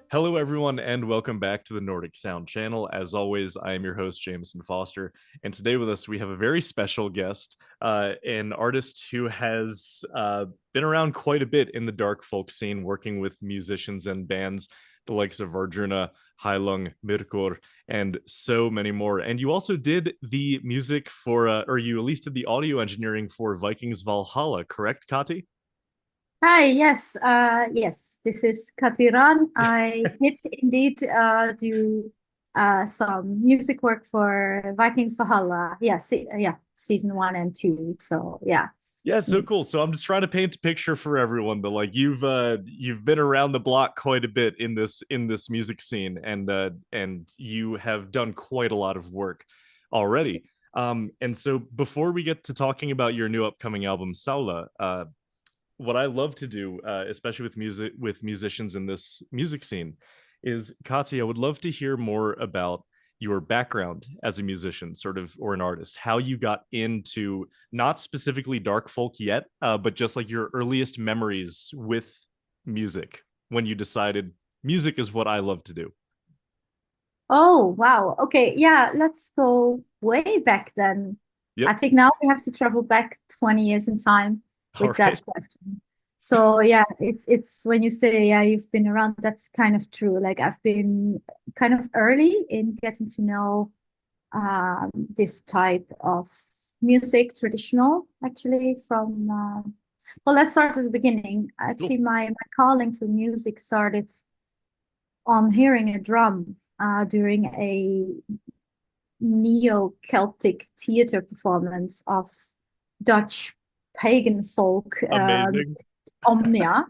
Hello, everyone, and welcome back to the Nordic Sound Channel. As always, I am your host, Jameson Foster, and today with us we have a very special guest, an artist who has been around quite a bit in the dark folk scene, working with musicians and bands, the likes of Arjuna, Heilung, Mirkur, and so many more. And you also did the music for, or you at least did the audio engineering for Vikings Valhalla, correct, Kati? Hi, yes, this is Kati Rán. I did indeed do some music work for Vikings Valhalla. Yeah, season 1 and 2. So yeah. Yeah, so cool. So I'm just trying to paint a picture for everyone that like you've been around the block quite a bit in this music scene, and you have done quite a lot of work already. And so before we get to talking about your new upcoming album Sála, what I love to do, especially with musicians in this music scene, is Kati, I would love to hear more about your background as a musician, sort of, or an artist, how you got into not specifically dark folk yet, but just like your earliest memories with music when you decided music is what I love to do. Oh, wow. Okay, yeah, let's go way back then. I Yep. think now we have to travel back 20 years in time All with right. that question. So yeah, it's when you say yeah, you've been around, that's kind of true. Like I've been kind of early in getting to know this type of music, traditional, actually from well, let's start at the beginning. Actually, Cool. my calling to music started on hearing a drum during a neo-Celtic theater performance of Dutch pagan folk, Amazing. Omnia.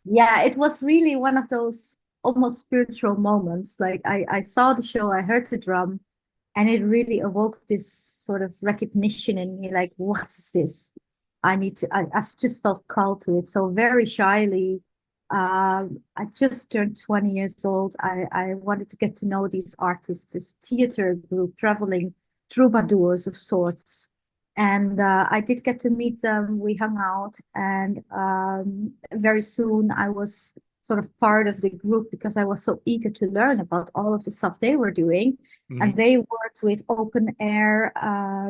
Yeah, it was really one of those almost spiritual moments. Like I saw the show, I heard the drum, and it really awoke this sort of recognition in me, like, what is this? I've just felt called to it. So very shyly, I just turned 20 years old. I wanted to get to know these artists, this theater group, traveling troubadours of sorts. And I did get to meet them. We hung out, and very soon I was sort of part of the group because I was so eager to learn about all of the stuff they were doing. And Mhm. they worked with open air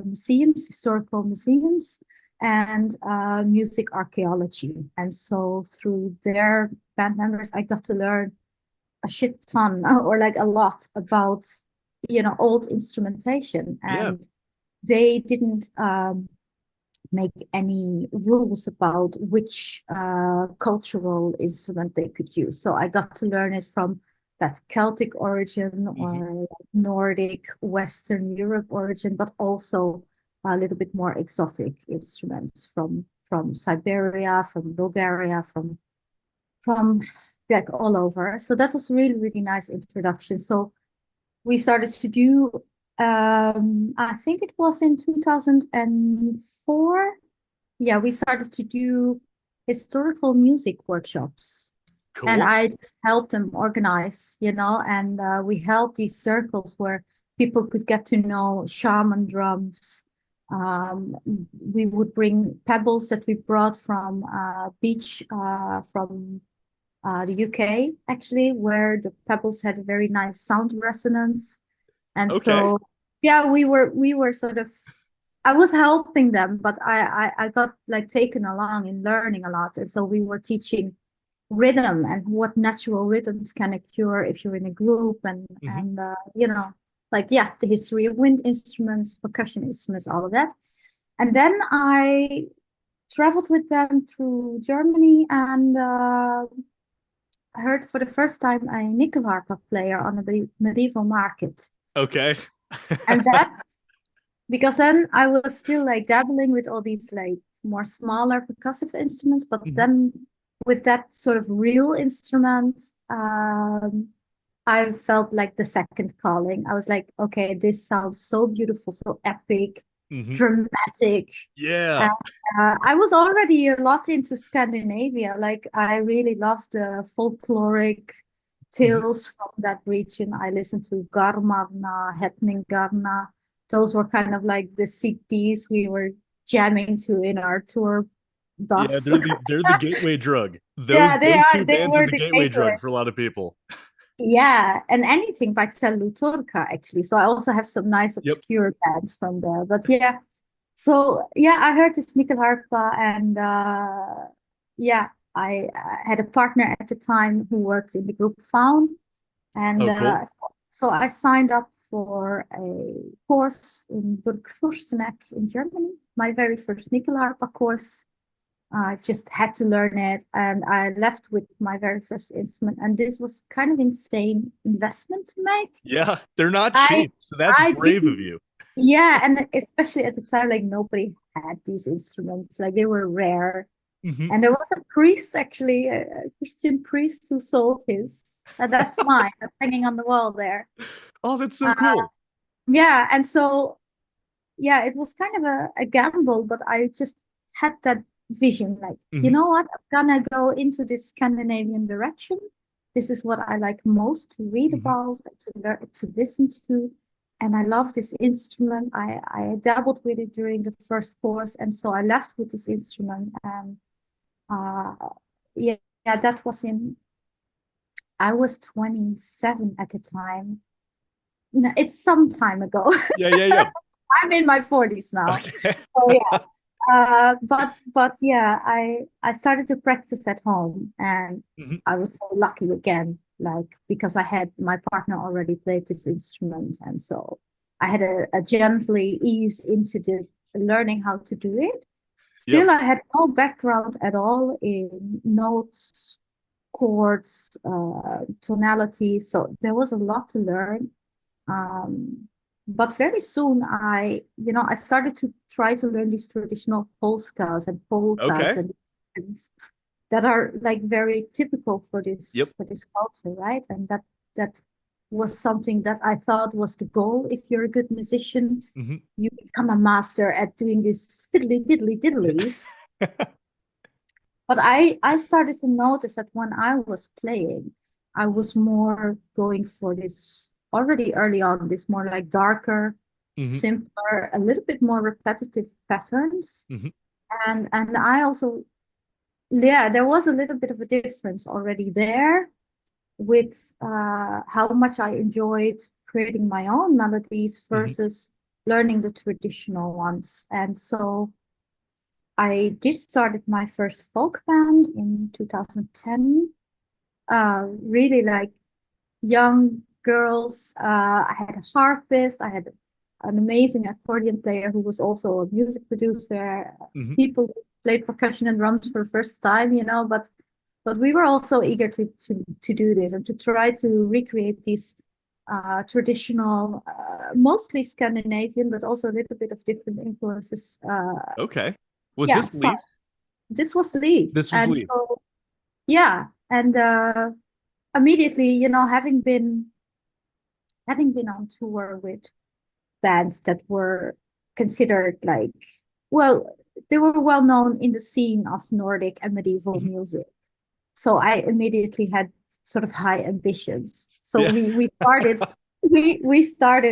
museums, historical museums, and music archaeology. And so through their band members, I got to learn a shit ton or like a lot about, old instrumentation. Yeah. And they didn't make any rules about which cultural instrument they could use. So I got to learn it from that Celtic origin Mhm. or Nordic, Western Europe origin, but also a little bit more exotic instruments from Siberia, from Bulgaria, from like all over. So that was really, really nice introduction. So we started to do I think it was in 2004. Yeah, we started to do historical music workshops, and Cool. I just helped them organize, and we held these circles where people could get to know shaman drums. Um, we would bring pebbles that we brought from beach from the UK, actually, where the pebbles had a very nice sound resonance. And Okay. so, yeah, we were sort of, I was helping them, but I got like taken along in learning a lot. And so we were teaching rhythm and what natural rhythms can occur if you're in a group, Mhm. like yeah, the history of wind instruments, percussion instruments, all of that. And then I traveled with them through Germany, and I heard for the first time a nyckelharpa player on a medieval market. Okay. And that, because then I was still like dabbling with all these like more smaller percussive instruments, but Mhm. then with that sort of real instrument, I felt like the second calling. I was like, okay, this sounds so beautiful, so epic. Hmm. dramatic. Yeah. And I was already a lot into Scandinavia. Like I really loved the folkloric Hmm. tales from that region. I listened to Garmarna, Hetningarna. Those were kind of like the CDs we were jamming to in our tour Yeah, bus. they're the gateway drug. Yeah, they Those are. two They bands are were the the gateway gateway. drug for a lot of people. Yeah, and anything by Tellu Turca actually. So I also have some nice Yep. obscure bands from there. But yeah, so yeah, I heard this Nyckelharpa, and yeah, I had a partner at the time who worked in the group Found, and Oh, cool. so I signed up for a course in Burg Fürsteneck in Germany, my very first Nyckelharpa course. I just had to learn it, and I left with my very first instrument. And this was kind of insane investment to make. Yeah, they're not I cheap, so that's I brave of didn't, you. yeah, and especially at the time, like nobody had these instruments, like they were rare. Hmm. And there was a priest, actually, a Christian priest who sold his. That's mine, that's hanging on the wall there. Oh, that's so Uh, cool. yeah, and so yeah, it was kind of a gamble, but I just had that vision, like, you Hmm. know what, I'm gonna go into this Scandinavian direction. This is what I like most to read Hmm. about, to learn, to listen to. And I love this instrument. I dabbled with it during the first course, and so I left with this instrument. And uh, yeah, yeah, that was in, I was 27 at the time. No, it's some time ago. Yeah, yeah, yeah. I'm in my 40s now. Okay. So yeah. But yeah, I started to practice at home, and Hmm. I was so lucky again, like because I had my partner already played this instrument, and so I had a gently ease into the learning how to do it. Yep. Still, I had no background at all in notes, chords, tonality, so there was a lot to learn. But very soon I started to try to learn these traditional polskas and polkas Okay. and things that are like very typical for Yep. this culture, right? And that was something that I thought was the goal. If you're a good musician, Hmm. you become a master at doing these fiddly diddly Yeah. diddlies. But I started to notice that when I was playing, I was more going for this already early on, this more like darker, Hmm. simpler, a little bit more repetitive patterns. Hmm. And I also, yeah, there was a little bit of a difference already there with how much I enjoyed creating my own melodies Hmm. versus learning the traditional ones. And so I did started my first folk band in 2010. Really like young girls. I had a harpist. I had an amazing accordion player who was also a music producer. Hmm. People who played percussion and drums for the first time, but we were also eager to do this and to try to recreate these traditional, mostly Scandinavian, but also a little bit of different influences. Okay. Was Yeah, this so Leaf? this was Leaf. This was And Leaf. so, yeah. And immediately, having been on tour with bands that were considered like, well, they were well known in the scene of Nordic and medieval Mhm. music. So I immediately had sort of high ambitions. So Yeah. we started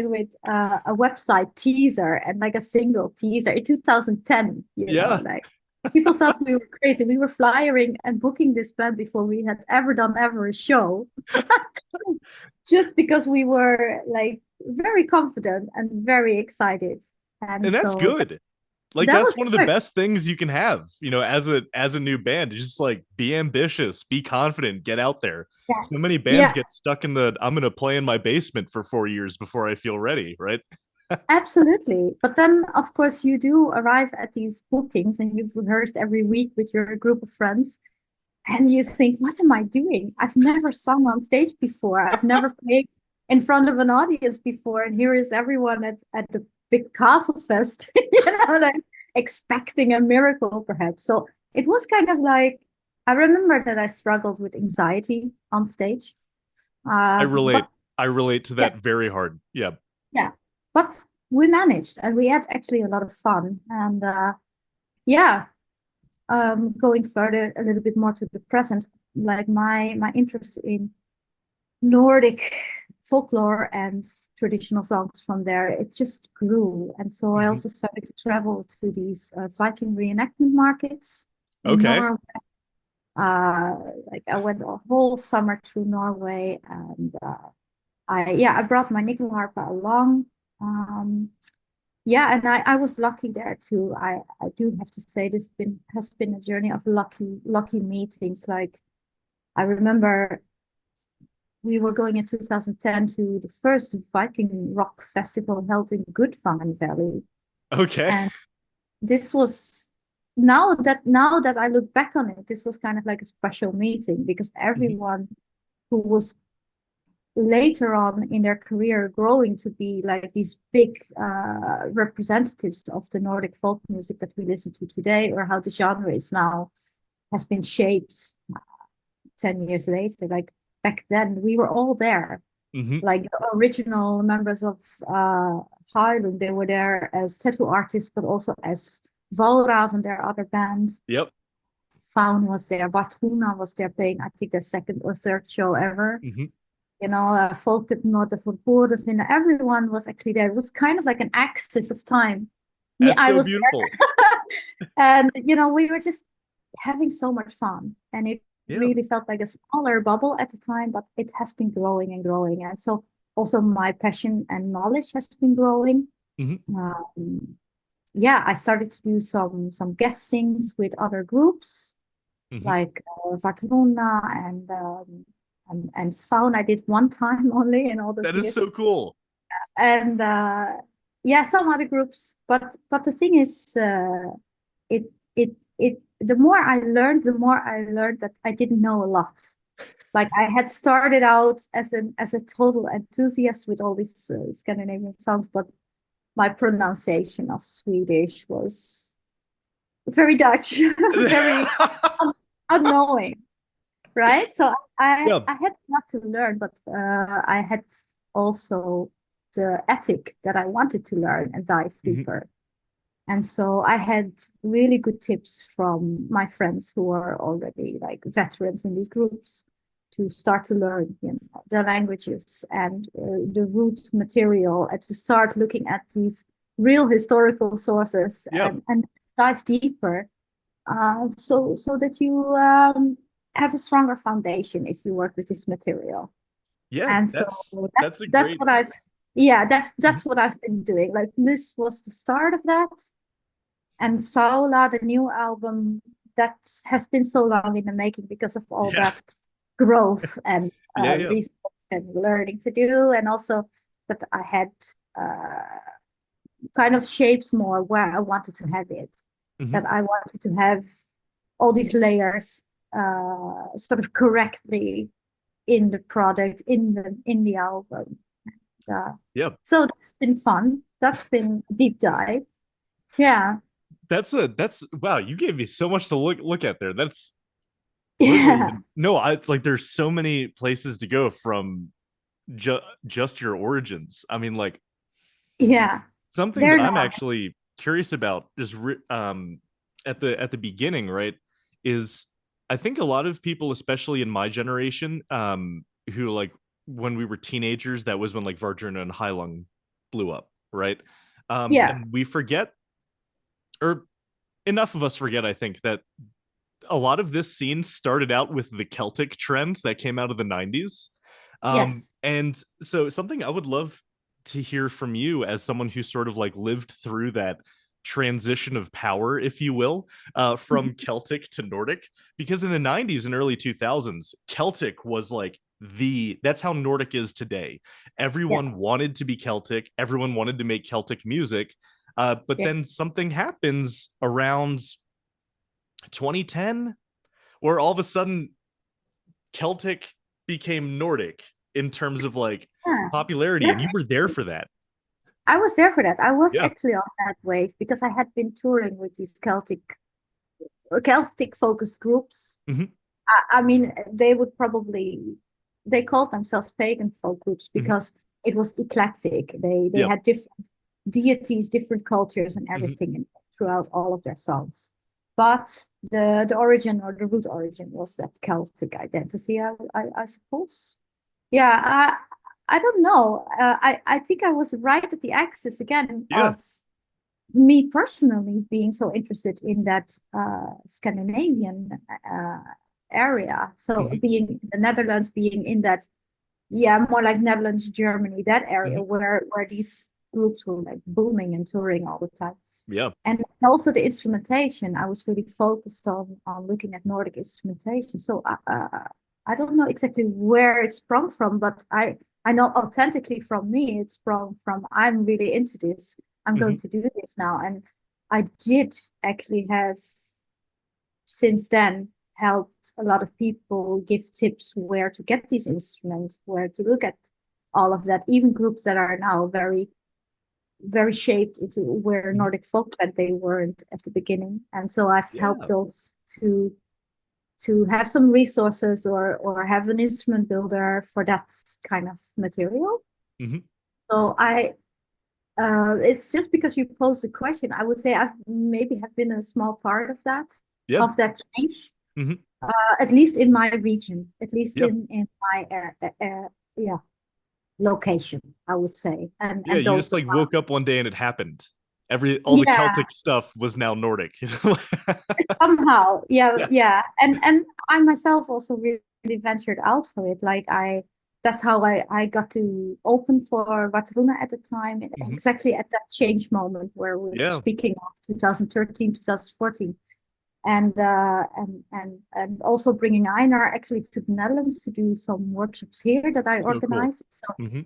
with a website teaser and like a single teaser in 2010, Yeah. like people thought we were crazy. We were flyering and booking this band before we had ever a show, just because we were like very confident and very excited. And And that's so good. Like that that's was one of the good. best things you can have, as a new band. Just like be ambitious, be confident, get out there. Yeah. So many bands Yeah, get stuck in the I'm gonna play in my basement for 4 years before I feel ready, right? absolutely. But then, of course, you do arrive at these bookings and you've rehearsed every week with your group of friends. And you think, what am I doing? I've never sung on stage before. I've never played in front of an audience before. And here is everyone at the big castle fest, like expecting a miracle, perhaps. So it was kind of like, I remember that I struggled with anxiety on stage. I But relate. I relate to yeah, that very hard. Yeah. yeah. But we managed, and we had actually a lot of fun. And yeah, going further a little bit more to the present, like my interest in Nordic folklore and traditional songs from there, it just grew. And so I Hmm. also started to travel to these Viking reenactment markets in Okay. Norway. Uh, like I went a whole summer through Norway, and I brought my nickel harpa along. Um, yeah, and I was lucky there too. I do have to say this been has been a journey of lucky meetings. Like I remember we were going in 2010 to the first Viking rock festival held in Gudvangen Valley. Okay. And this was now that I look back on it, this was kind of like a special meeting because Hmm. everyone who was later on in their career growing to be like these big representatives of the Nordic folk music that we listen to today, or how the genre is now has been shaped 10 years later. Like back then, we were all there. Hmm. Like the original members of Highland, they were there as tattoo artists, but also as Valraven, their other band. Yep. Faun was there, Vartuna was there playing, I think, their second or third show ever. Hmm. Folket Noord van Poorten, everyone was actually there. It was kind of like an axis of time. Me, That's I so was beautiful. there, and we were just having so much fun, and it Yeah. really felt like a smaller bubble at the time, but it has been growing and growing, and so also my passion and knowledge has been growing. Hmm. Um, yeah, I started to do some guestings with other groups Hmm. like Vartruna and Faun. I did one time only in all those That is years, so cool. and yeah, some other groups. But the thing is, it the more the more I learned that I didn't know a lot. Like I had started out as a total enthusiast with all these Scandinavian songs, but my pronunciation of Swedish was very Dutch, very unknowing, right? So Yeah. I had not to learn, but I had also the ethic that I wanted to learn and dive Hmm. deeper. And so I had really good tips from my friends who are already like veterans in these groups to start to learn, the languages and the root material, and to start looking at these real historical sources Yeah. and dive deeper, so that you have a stronger foundation if you work with this material. Yeah. And so That's a that's great. what yeah, Mhm. that's what I've been doing. Like this was the start of that. And Sála, the new album, that has been so long in the making because of all Yeah. that growth and Yeah. Yeah. research and learning to do, and also that I had uh, kind of shaped more where I wanted to have it. Hmm. That I wanted to have all these layers sort of correctly in the product, in the album. Uh, Yeah. so that's been fun. That's been a deep dive. Yeah. That's wow. You gave me so much to look at there. That's literally Yeah. no. I like. There's so many places to go from just your origins. I mean, like Yeah. something that They're I'm not. actually curious about just at the beginning, right, is I think a lot of people, especially in my generation, who like when we were teenagers, that was when like Vardruna and Heilung blew up, right? Yeah. And we forget, or enough of us forget, I think, that a lot of this scene started out with the Celtic trends that came out of the 90s. Yes. And so something I would love to hear from you as someone who sort of like lived through that transition of power, if you will, from Celtic to Nordic, because in the 90s and early 2000s, Celtic was like that's how Nordic is today. Yeah. Everyone wanted to be Celtic, everyone wanted to make Celtic music. But Yeah. then something happens around 2010 where all of a sudden Celtic became Nordic in terms of like Yeah. popularity, and That's you were there for that. I was there for that. I was Yeah. actually on that wave because I had been touring with these Celtic focused groups. Hmm. I mean, they called themselves pagan folk groups Hmm. because it was eclectic. They Yep. had different. deities, different cultures, and Hmm. everything throughout all of their songs. But the origin or the root origin was that Celtic identity, I suppose. Yeah, I don't know. I think I was right at the axis again Yeah. of me personally being so interested in that Scandinavian area. So Hmm. being in the Netherlands, being in that, yeah, more like Netherlands, Germany, that area Hmm. where these groups were like booming and touring all the time. Yeah. And also the instrumentation, I was really focused on looking at Nordic instrumentation. So I don't know exactly where it sprung from, but I know authentically from me, it sprung from I'm really into this. I'm going Hmm. to do this now. And I did actually have since then helped a lot of people give tips where to get these instruments, where to look at all of that, even groups that are now very shaped into where Hmm. Nordic folk band they weren't at the beginning. And so I've helped Yeah. those to have some resources or have an instrument builder for that kind of material. Hmm. So I it's just because you posed the question, I would say I've maybe have been a small part Yeah. of that change, Hmm. at least in my region, at least Yeah. in my yeah, location, I would say, Yeah. and You those just like around. woke up one day and it happened. All the Yeah, Celtic stuff was now Nordic. somehow, yeah, Yeah. yeah, and I myself also really ventured out for it. Like that's how I got to open for Watruna at the time, and Hmm. exactly at that change moment where we're Yeah. speaking of 2013, 2014. And also bringing Einar actually to the Netherlands to do some workshops here that I So cool. organized.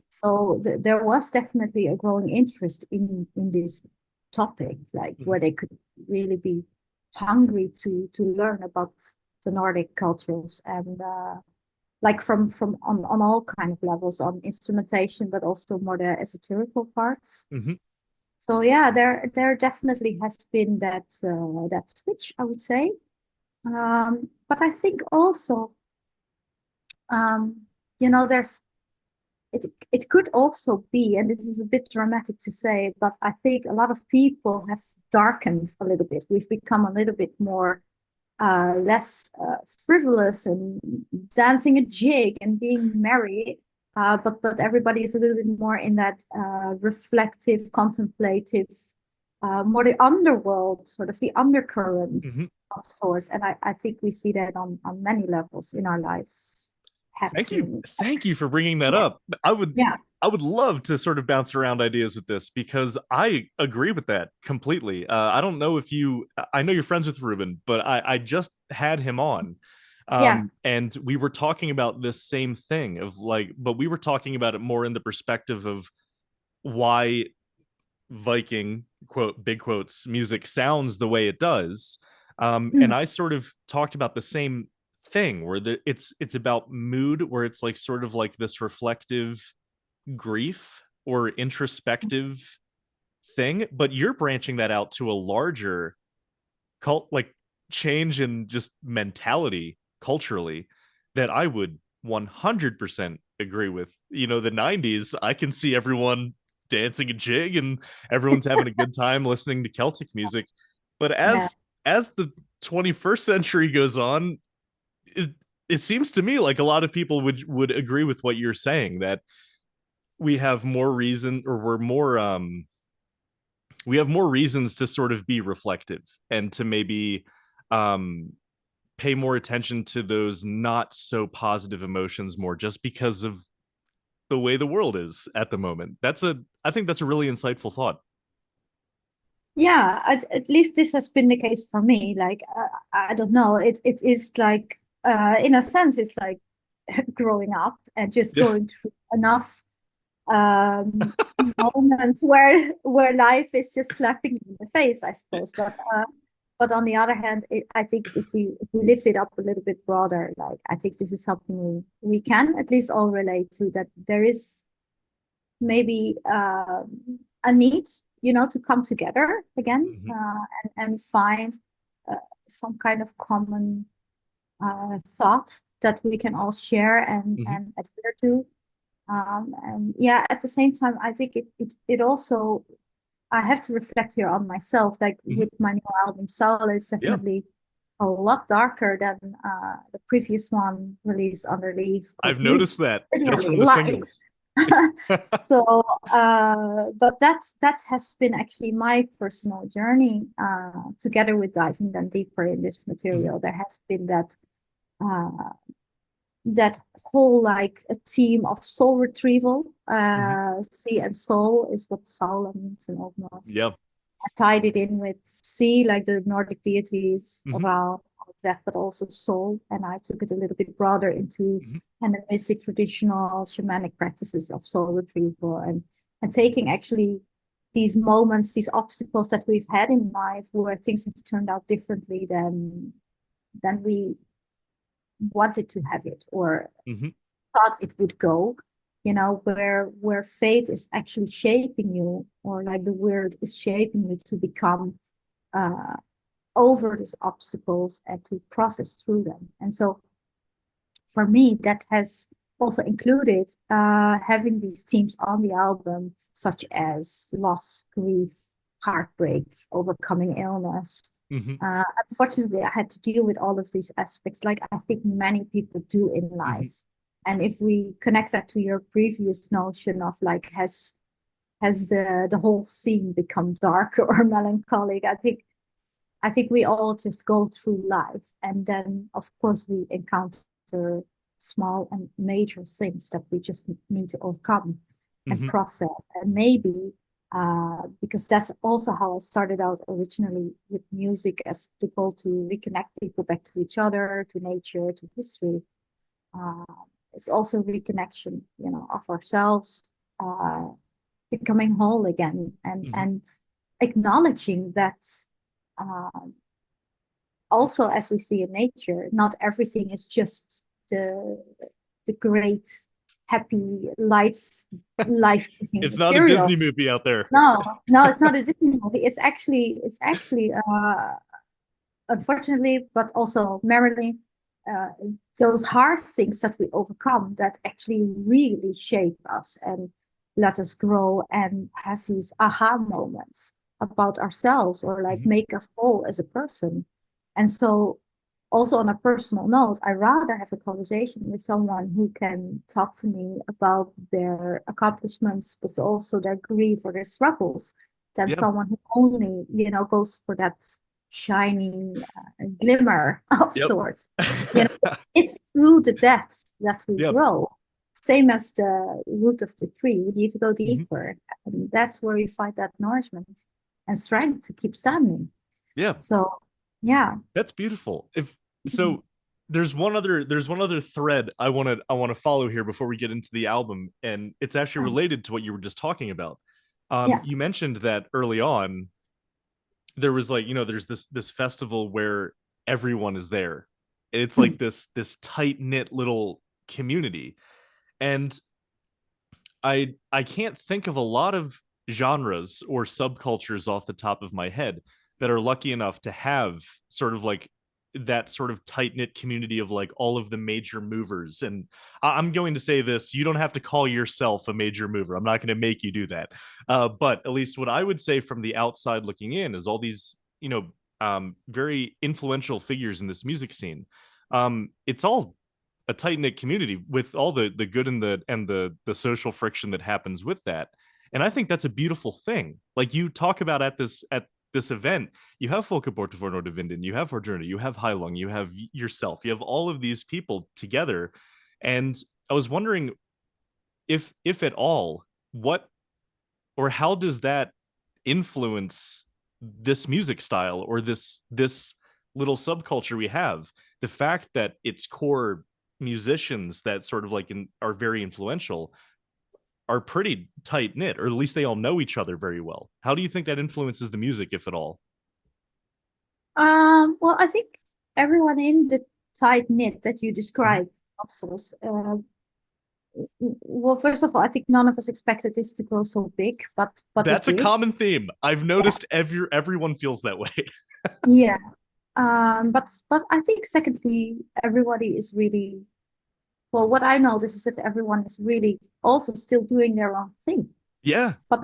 So Hmm. there was definitely a growing interest in this topic, like Hmm. where they could really be hungry to learn about the Nordic cultures and like from on all kind of levels on instrumentation, but also more the esoterical parts. Hmm. So yeah, there definitely has been that switch, I would say. But I think also, um, there's it could also be, and this is a bit dramatic to say, but I think a lot of people have darkened a little bit. We've become a little bit more less frivolous and dancing a jig and being merry. But everybody is a little bit more in that reflective, contemplative, more the underworld, sort of the undercurrent Hmm. of sorts. And I think we see that on many levels in our lives Thank you. happening. Thank you for bringing that Yeah, up. I would yeah, I would love to sort of bounce around ideas with this because I agree with that completely. I don't know if I know you're friends with Ruben, but I just had him on. yeah. And we were talking about this same thing of like, but we were talking about it more in the perspective of why Viking quote big quotes music sounds the way it does. And Mm, I sort of talked about the same thing where it's about mood, where it's like sort of like this reflective grief or introspective thing, but you're branching that out to a larger cult like change in just mentality culturally that I would 100% agree with. The 90s, I can see everyone dancing a jig and everyone's having a good time listening to Celtic music. But yeah. as the 21st century goes on, it, it seems to me like a lot of people would agree with what you're saying, that we have more reason, or we have more reasons to sort of be reflective and to maybe um pay more attention to those not so positive emotions more, just because of the way the world is at the moment. I think that's a really insightful thought. Yeah, at least this has been the case for me. Like, I don't know, it is like, in a sense, it's like growing up and just Yeah. going through enough moments where life is just slapping you in the face, I suppose. But on the other hand, I think if we lift it up a little bit broader, like I think this is something we can at least all relate to, that there is maybe a need, to come together again, Mhm. and find uh, some kind of common thought that we can all share Mhm. and adhere to. And yeah, at the same time, I think it also I have to reflect here on myself. Like Mhm. with my new album, Sála is Yeah, definitely a lot darker than the previous one released underneath I've called noticed that just Literally from the Light. singles. So, but that has been actually my personal journey, together with diving then deeper in this Mhm. material. There has been uh, that whole like a theme of soul retrieval. Mhm. Sea and soul is what Sála means in Old Norse. Yeah. I tied it in with sea, like the Nordic deities Mhm. around that, but also soul. And I took it a little bit broader into Mhm. animistic traditional shamanic practices of soul retrieval and taking actually these moments, these obstacles that we've had in life where things have turned out differently than we wanted to have it or Mhm. thought it would go, where fate is actually shaping you, or like the world is shaping you to become uh, over these obstacles and to process through them. And so for me, that has also included having these themes on the album, such as loss, grief, heartbreak, overcoming illness. Mhm. Unfortunately, I had to deal with all of these aspects, like I think many people do in Mhm. life. And if we connect that to your previous notion of like, has the whole scene become dark or melancholic? I think we all just go through life, and then of course we encounter small and major things that we just need to overcome and Mhm. process. And maybe because that's also how I started out originally with music, as the goal to reconnect people back to each other, to nature, to history. Uh, it's also reconnection, of ourselves, uh, becoming whole again, and Mhm. and acknowledging that uh, also, as we see in nature, not everything is just the great, happy, life-giving It's not a material. Disney movie out there. No, it's not a Disney movie. It's actually unfortunately, but also merrily, uh, those hard things that we overcome that actually really shape us and let us grow and have these aha moments about ourselves, or like Mhm. make us whole as a person. And so, also on a personal note, I rather have a conversation with someone who can talk to me about their accomplishments, but also their grief or their struggles, than Yeah. someone who only, goes for that shiny glimmer of Yep. sorts. It's through the depths that we Yep. grow. Same as the root of the tree, we need to go Mhm. deeper. And that's where we find that nourishment and strength to keep standing. Yeah. So, yeah. That's beautiful. If so, there's one other thread I want to follow here before we get into the album, and it's actually related to what you were just talking about. Yeah. You mentioned that early on there was like, there's this festival where everyone is there. It's like this tight knit little community, and I can't think of a lot of genres or subcultures off the top of my head that are lucky enough to have sort of like that sort of tight knit community of like all of the major movers. And I'm going to say this: you don't have to call yourself a major mover. I'm not going to make you do that. But at least what I would say from the outside looking in is all these, very influential figures in this music scene. It's all a tight knit community with all the good and the social friction that happens with that. And I think that's a beautiful thing. Like you talk about at this event, you have Folkeborte for Nordavinden, you have Forjourner, you have Heilung, you have yourself, you have all of these people together. And I was wondering if at all, what or how does that influence this music style or this little subculture we have, the fact that its core musicians that sort of like are very influential are pretty tight knit, or at least they all know each other very well. How do you think that influences the music, if at all? Well, I think everyone in the tight knit that you Mhm. described, of sorts. Well, first of all, I think none of us expected this to grow so big, but it That's a did. common theme. I've Yeah, noticed everyone feels that way. yeah. But I think secondly, everybody is really, well. What I notice is that everyone is really also still doing their own thing. Yeah. But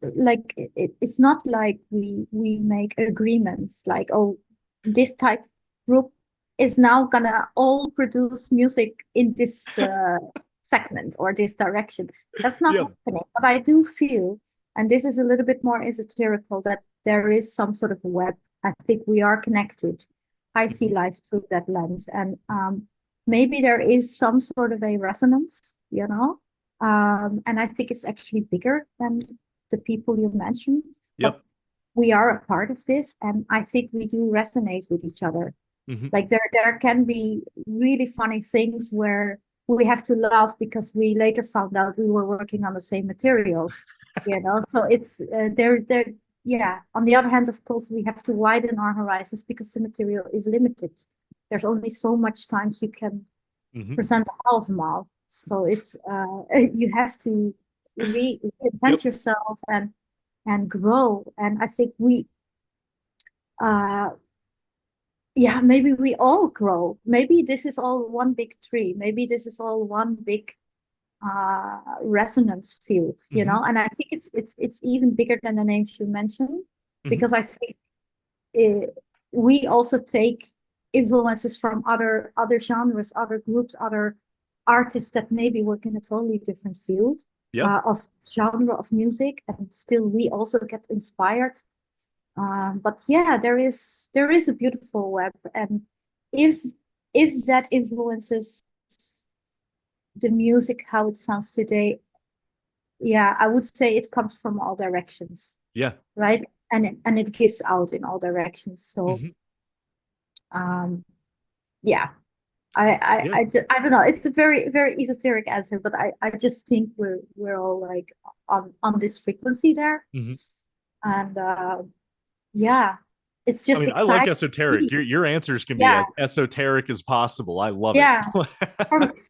like it's not like we make agreements like, oh, this type group is now gonna all produce music in this segment or this direction. That's not Yeah. happening. But I do feel, and this is a little bit more esoterical, that there is some sort of web. I think we are connected. I see Mhm. life through that lens, and maybe there is some sort of a resonance, you know. And I think it's actually bigger than the people you mentioned, but Yep. we are a part of this, and I think we do resonate with each other. Hmm. Like there can be really funny things where we have to laugh because we later found out we were working on the same material, you know. So it's there. Yeah. On the other hand, of course, we have to widen our horizons because the material is limited. There's only so much times you can Hmm. present a half mile. So it's you have to Yep. reinvent yourself and grow. And I think we uh yeah, maybe we all grow. Maybe this is all one big tree. Maybe this is all one big resonance field, you Hmm. know. And I think it's even bigger than the names you mentioned, Hmm. because I think uh, we also take influences from other genres, other groups, other artists that maybe work in a totally different field Yeah. of genre of music, and still we also get inspired. But yeah, there is a beautiful web, and if if that influences the music how it sounds today, yeah, I would say it comes from all directions, Yeah. right? And it gives out in all directions. So Hmm. um, yeah, I Yeah. I, just, I don't know. It's a very very esoteric answer, but I just think we're all like on this frequency there, Hmm. and yeah, it's I just mean, I like exciting. esoteric. Your answers can be Yeah, as esoteric as possible. I love it. yeah.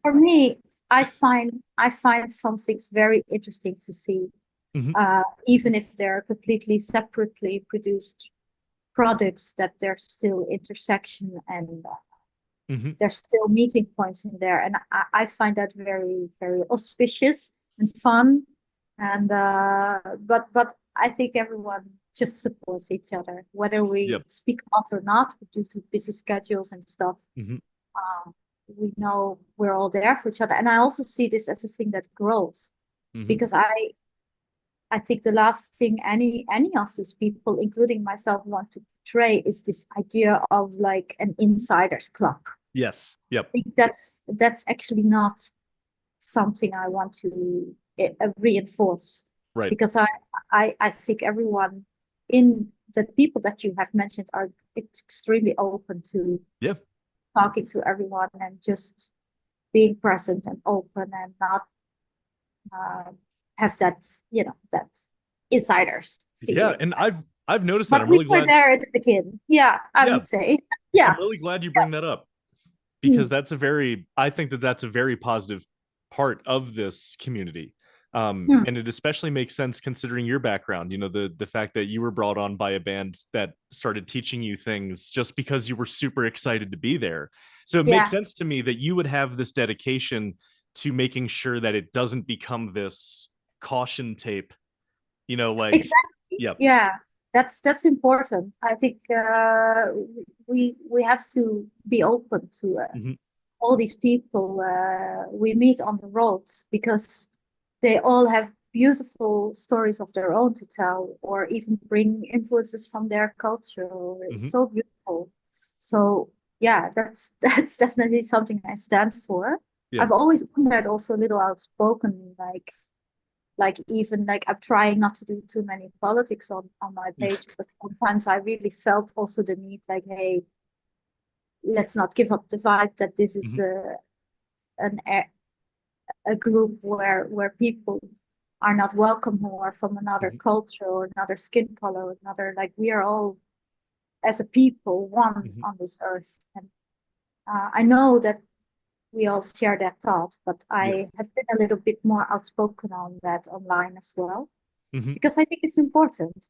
For me, I find some things very interesting to see, Hmm. even if they're completely separately produced products, that there's still intersection and Hmm. there's still meeting points in there, and I find that very very auspicious and fun, and but I think everyone just supports each other, whether we Yep. speak out or not, due to busy schedules and stuff. Hmm. um, we know we're all there for each other. And I also see this as a thing that grows, Hmm. because I think the last thing any of these people, including myself, want to portray is this idea of like an insider's club. Yes. Yep. I think that's actually not something I want to reinforce, Right. because I think everyone in the people that you have mentioned are extremely open to Yep. talking to everyone and just being present and open, and not uh, have that, that insiders Yeah. feeling. And I've noticed that. But I'm we really were glad. there at the beginning. Yeah, I Yeah. would say. I'm Yeah. really glad you bring that up because Mm. I think that that's a very positive part of this community. Mm. And it especially makes sense considering your background, the fact that you were brought on by a band that started teaching you things just because you were super excited to be there. So it makes Yeah. sense to me that you would have this dedication to making sure that it doesn't become this caution tape, like, Exactly. yep. Yeah. That's important. I think we have to be open to Hmm. all these people we meet on the roads, because they all have beautiful stories of their own to tell, or even bring influences from their culture. Hmm. It's so beautiful. So yeah, that's that's definitely something I stand for. Yeah. I've always done that, also a little outspoken, like even like I'm trying not to do too many politics on my Yeah. page, but sometimes I really felt also the need, like, hey, let's not give up the vibe that this is Hmm. an a group where people are not welcome, who are from another Hmm. culture or another skin color or another, like, we are all as a people one Hmm. on this earth. And I know that we all share that thought, but Yeah. I have been a little bit more outspoken on that online as well, Hmm. because I think it's important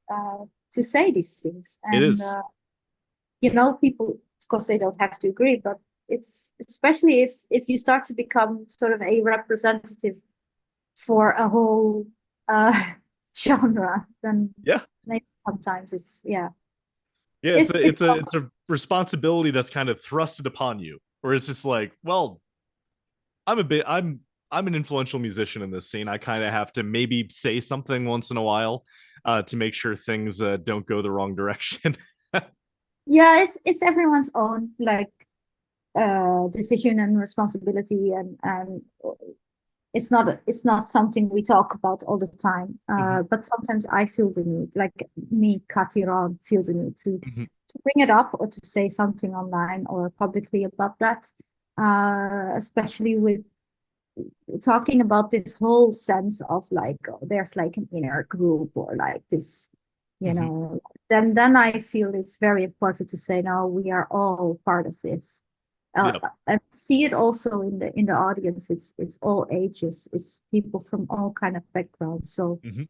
to say these things. It And is. people, of course, they don't have to agree, but it's especially if you start to become sort of a representative for a whole uh genre, then Yeah. maybe sometimes it's yeah. Yeah, It's it's a responsibility that's kind of thrusted upon you, or it's just like, well, I'm a bit I'm an influential musician in this scene. I kind of have to maybe say something once in a while to make sure things don't go the wrong direction. yeah, it's everyone's own like decision and responsibility, and it's not something we talk about all the time. Mhm, But sometimes I feel the need, like me, Kati Rán, feel the need mhm. to bring it up or to say something online or publicly about that. Especially with talking about this whole sense of like there's like an inner group or like this, you Mhm. know, then I feel it's very important to say no, we are all part of this. uh, Yep. and see it also in the audience. It's all ages, it's people from all kind of backgrounds. So Mhm.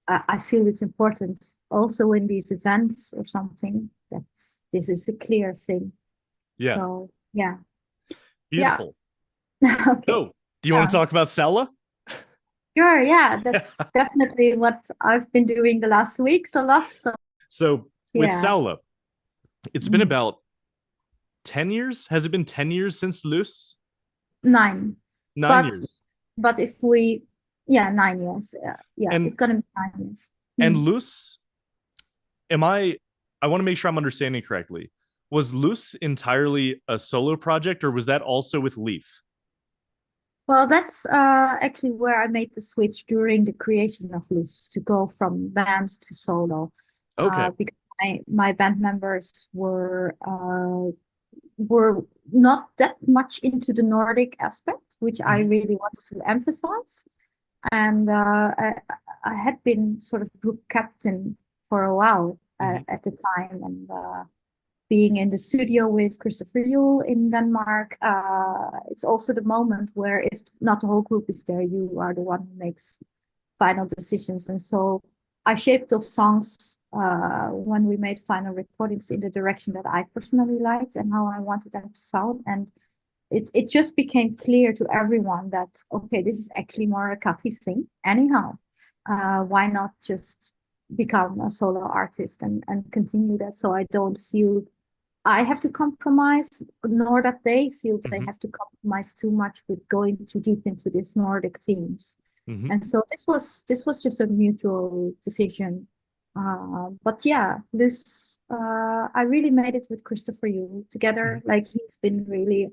I feel it's important also in these events or something that this is a clear thing. Yeah. So yeah. Yeah. Beautiful. Okay. So, do you want to Yeah. talk about Sála? Sure, yeah, that's definitely what I've been doing the last weeks a lot. So So, with yeah. Sála, it's been Mm. about 10 years. Has it been 10 years since Luce? 9. 9 But years. if we, yeah, 9 years. Yeah, And it's gonna be 9 years. Mm. Luce, am I want to make sure I'm understanding correctly. Was Luce entirely a solo project or was that also with Leaf? Well, that's actually where I made the switch during the creation of Loose to go from bands to solo. Okay. Because my band members were not that much into the Nordic aspect, which I Mhm. really wanted to emphasize. And I had been sort of group captain for a while Mhm. at the time, and being in the studio with Christopher Yule in Denmark, it's also the moment where if not the whole group is there, you are the one who makes final decisions. And so I shaped those songs when we made final recordings in the direction that I personally liked and how I wanted them to sound. And it just became clear to everyone that, okay, this is actually more a Kati thing. Anyhow, why not just become a solo artist and continue that so I don't feel I have to compromise, nor that they feel they Mhm. have to compromise too much with going too deep into these Nordic themes. Mhm. And so this was just a mutual decision. But yeah, this I really made it with Christopher Yu together. Mhm. Like he's been really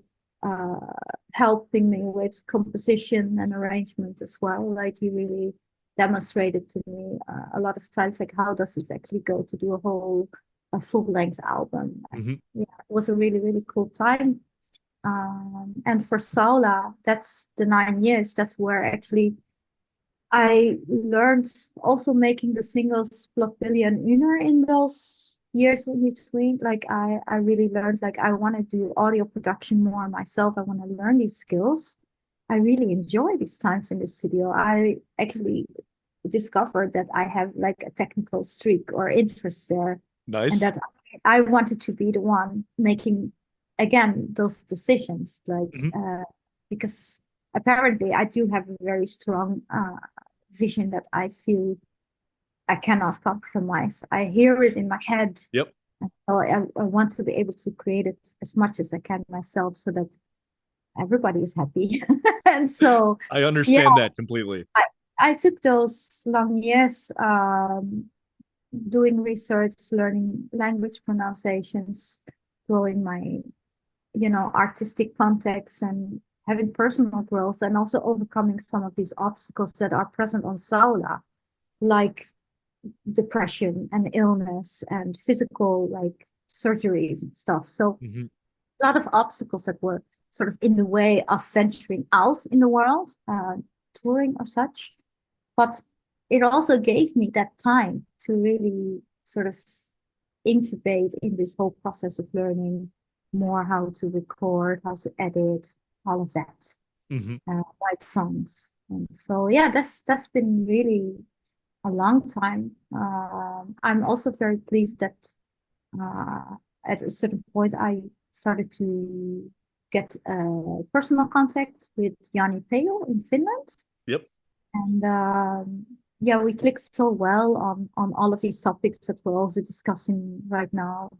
uh, helping me with composition and arrangement as well. Like he really demonstrated to me a lot of times like how does this actually go to do a full length album. And Mhm. yeah, it was a really really cool time. And for Sála, that's the 9 years. That's where actually I learned also making the singles Blood Billion Uner in those years in between. Like I really learned like I want to do audio production more myself. I want to learn these skills. I really enjoy these times in the studio. I actually discovered that I have like a technical streak or interest there, and Nice. that I wanted to be the one making again those decisions. Like Mhm. because apparently I do have a very strong vision that I feel I cannot compromise. I hear it in my head. Yep. And so I want to be able to create it as much as I can myself so that everybody is happy. And so, I yeah, understand that completely. I, I took those long years doing research, learning language pronunciations, growing my, artistic context and having personal growth and also overcoming some of these obstacles that are present on Saula, like depression and illness and physical like surgeries and stuff. So Mhm. a lot of obstacles that were sort of in the way of venturing out in the world, touring or such. But it also gave me that time to really sort of incubate in this whole process of learning more how to record, how to edit, all of that, Mhm. write songs. And so yeah, that's been really a long time. I'm also very pleased that uh, at a certain point I started to get personal contact with Jani Peo in Finland. Yep. And yeah, we clicked so well on all of these topics that we're also discussing right now.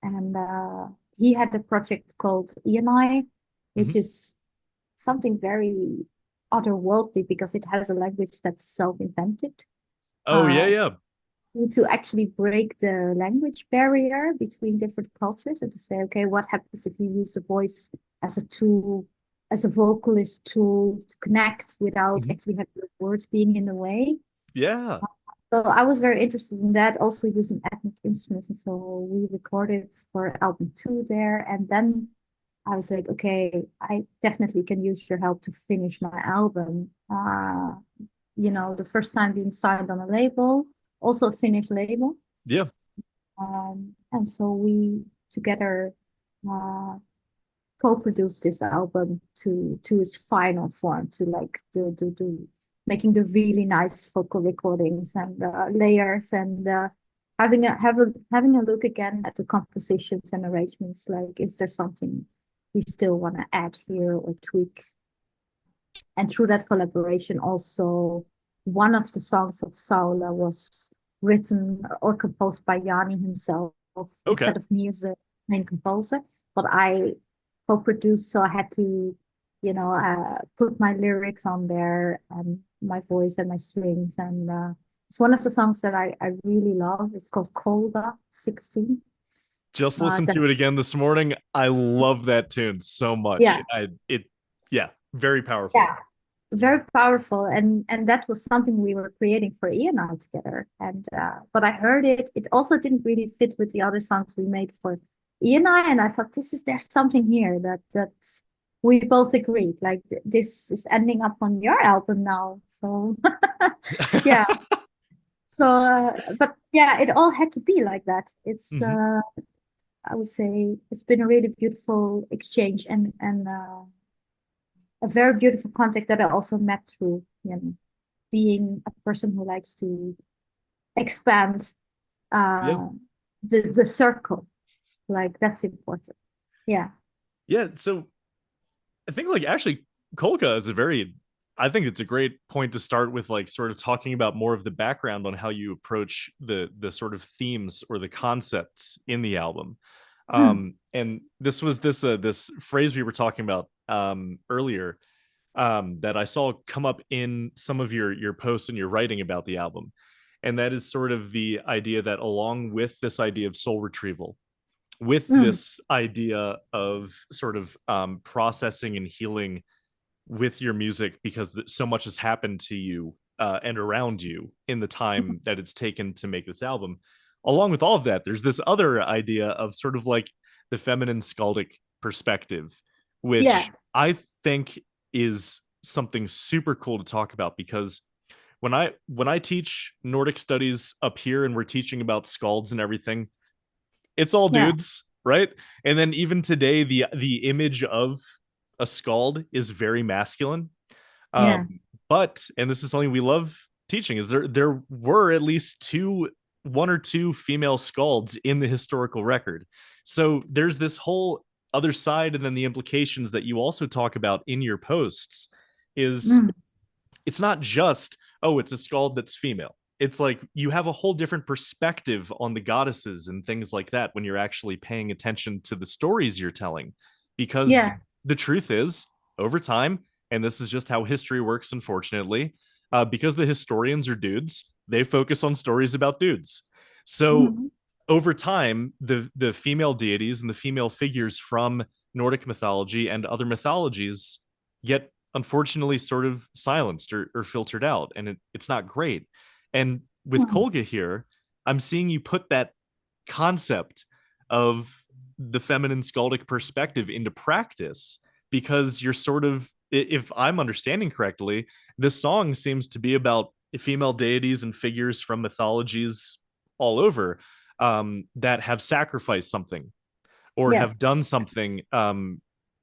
And he had a project called ENI, which Mhm. is something very otherworldly because it has a language that's self-invented. Oh yeah, Uh, yeah. to actually break the language barrier between different cultures and to say, okay, what happens if you use the voice as a tool, as a vocalist tool to connect without Mhm. actually having the words being in the way? Yeah. So I was very interested in that, also using ethnic instruments. And so we recorded for album two there. And then I was like, okay, I definitely can use your help to finish my album. The first time being signed on a label, also a Finnish label. Yeah. And so we together uh, co-produced this album to its final form, to like do making the really nice vocal recordings and layers and having a look again at the compositions and arrangements. Like, is there something we still want to add here or tweak? And through that collaboration, also one of the songs of Sála was written or composed by Yanni himself Okay. instead of me as the main composer. But I co-produced, so I had to, put my lyrics on there and my voice and my strings. And it's one of the songs that I really love. It's called Kólga 16. Just listened That to it again this morning. I love that tune so much. Yeah, Yeah, very powerful. yeah. Very powerful, and that was something we were creating for Ian and I together. And but I heard it also didn't really fit with the other songs we made for Ian and I thought, there's something here that we both agreed, like this is ending up on your album now. So yeah, so but yeah, it all had to be like that. It's Mhm. I would say it's been a really beautiful exchange and a very beautiful contact that I also met through, being a person who likes to expand Yeah. uh, the circle. Like, that's important. Yeah. Yeah. So I think like actually Kolka is a very I think it's a great point to start with, like sort of talking about more of the background on how you approach the sort of themes or the concepts in the album. Mm. And this was this phrase we were talking about earlier, that I saw come up in some of your posts and your writing about the album. And that is sort of the idea that along with this idea of soul retrieval, with Mm. this idea of sort of processing and healing with your music, because so much has happened to you and around you in the time that it's taken to make this album. Along with all of that, there's this other idea of sort of like the feminine skaldic perspective, which Yeah. I think is something super cool to talk about, because when I teach Nordic studies up here and we're teaching about skalds and everything, it's all Yeah. dudes, right? And then even today, the image of a skald is very masculine. Yeah. But and this is something we love teaching, is there were at least one or two female skalds in the historical record. So there's this whole other side, and then the implications that you also talk about in your posts is Mm. it's not just, oh, it's a skald that's female. It's like you have a whole different perspective on the goddesses and things like that when you're actually paying attention to the stories you're telling. Because Yeah. the truth is, over time, and this is just how history works, unfortunately, because the historians are dudes, they focus on stories about dudes. So Mm. over time, the female deities and the female figures from Nordic mythology and other mythologies get unfortunately sort of silenced or filtered out, and it's not great. And with Mm. Kólga here, I'm seeing you put that concept of the feminine skaldic perspective into practice, because you're sort of, if I'm understanding correctly, this song seems to be about female deities and figures from mythologies all over, that have sacrificed something or Yeah. have done something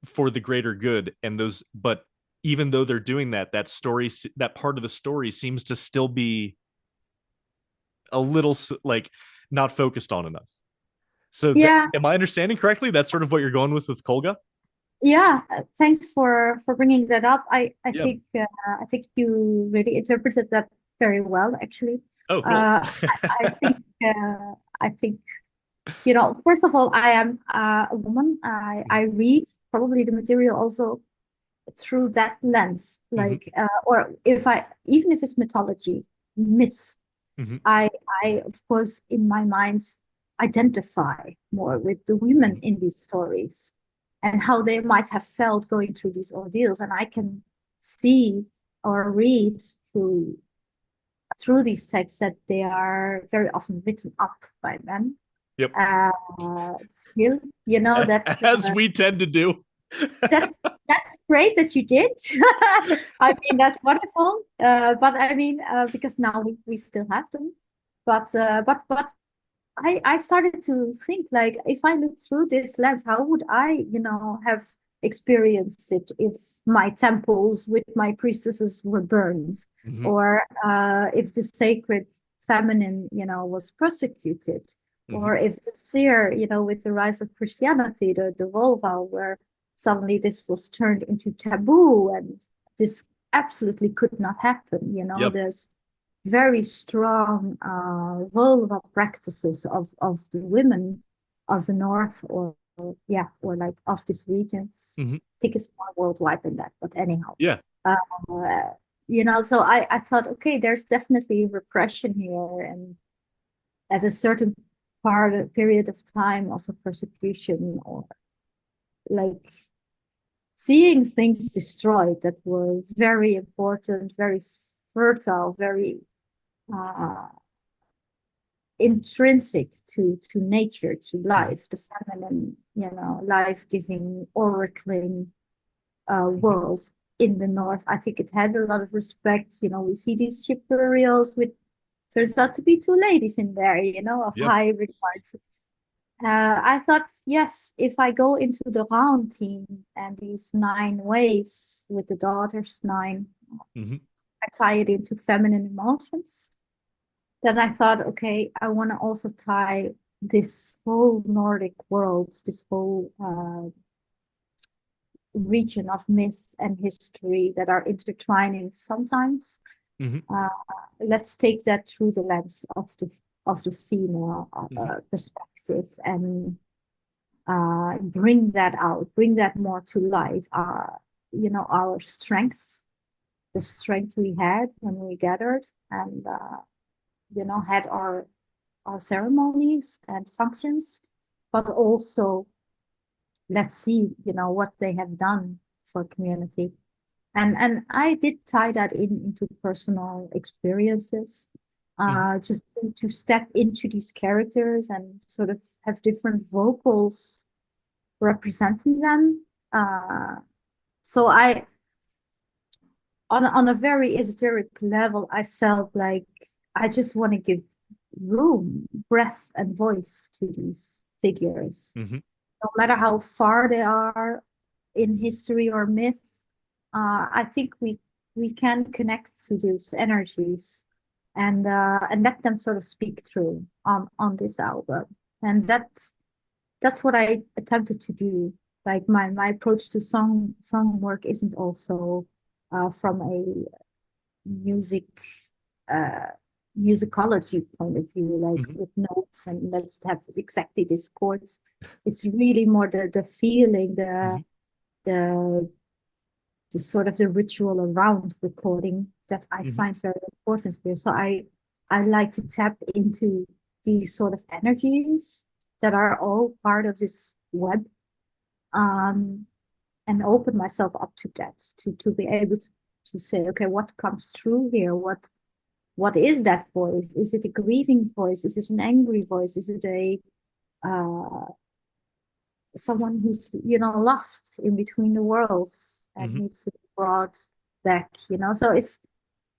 for the greater good. And those, but even though they're doing that, that story, that part of the story seems to still be a little like not focused on enough. So Yeah. am I understanding correctly? That's sort of what you're going with Kolga? Yeah. Thanks for bringing that up. I Yeah. think I think you really interpreted that very well, actually. Oh, cool. Uh, I think I think you know, first of all, I am a woman. I read probably the material also through that lens, Hmm. like or if I even if it's mythology, myths, Hmm. I I of course in my mind identify more with the women Hmm. in these stories and how they might have felt going through these ordeals, and I can see or read through these texts that they are very often written up by men. Yep. Still, you know that As we tend to do. that's great that you did. I mean, that's wonderful. But I mean, because now we still have them. But I started to think like if I look through this lens, how would I, you know, have experienced it if my temples with my priestesses were burned, Hmm. or if the sacred feminine, you know, was persecuted, Hmm. or if the seer, you know, with the rise of Christianity, the vulva, where suddenly this was turned into taboo and this absolutely could not happen, you know, Yep. there's very strong vulva practices of the women of the north, or yeah, or like of these regions. Hmm. I think it's more worldwide than that, but anyhow, Yeah. uh, you know, so I thought, okay, there's definitely repression here, and at a certain period of time, also persecution, or like seeing things destroyed that were very important, very fertile, very uh, intrinsic to nature, to Hmm. life, the feminine, you know, life-giving, oracling Hmm. world in the north. I think it had a lot of respect. You know, we see these ship burials with turns out to be two ladies in there, you know, of Yep. high regard. I thought, yes, if I go into the round team and these nine waves with the daughters nine, Hmm. I tie it into feminine emotions. Then I thought, okay, I want to also tie this whole Nordic world, this whole region of myth and history that are intertwining sometimes. Hmm. Uh, let's take that through the lens of the female Hmm. perspective, and bring that out, bring that more to light. You know, our strengths, the strength we had when we gathered, and you know, had our ceremonies and functions, but also let's see, you know, what they have done for community. And I did tie that into personal experiences, Hmm. just to step into these characters and sort of have different vocals representing them. So I, on a very esoteric level, I felt like I just want to give room, breath, and voice to these figures, Hmm. no matter how far they are in history or myth. I think we can connect to those energies and let them sort of speak through on this album. And that's what I attempted to do. Like my approach to song work isn't also from a music uh, musicology point of view, like Hmm. with notes and let's have exactly this chords. It's really more the feeling, Hmm. the the sort of the ritual around recording that I Hmm. find very important here. So I like to tap into these sort of energies that are all part of this web, um, and open myself up to that, to be able to say, okay, what comes through here? What is that voice? Is it a grieving voice? Is it an angry voice? Is it a uh, someone who's, you know, lost in between the worlds and Hmm. needs to be brought back, you know? So it's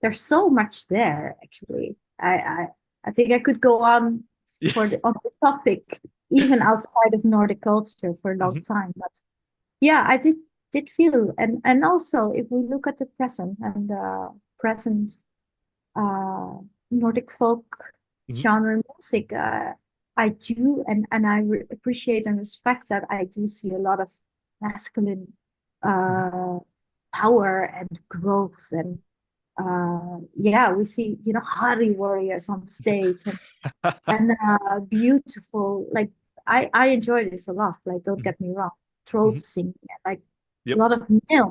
there's so much there actually. I think I could go on Yeah. on the topic even outside of Nordic culture for a long Hmm. time. But yeah, I did feel, and also if we look at the present and present uh, Nordic folk Hmm. genre music, I do, and I appreciate and respect that. I do see a lot of masculine Hmm. uh, power and growth and yeah, we see, hardy warriors on stage, and beautiful, like I enjoy this a lot, like don't Mhm. get me wrong, throat Mhm. singing, like a Yep. lot of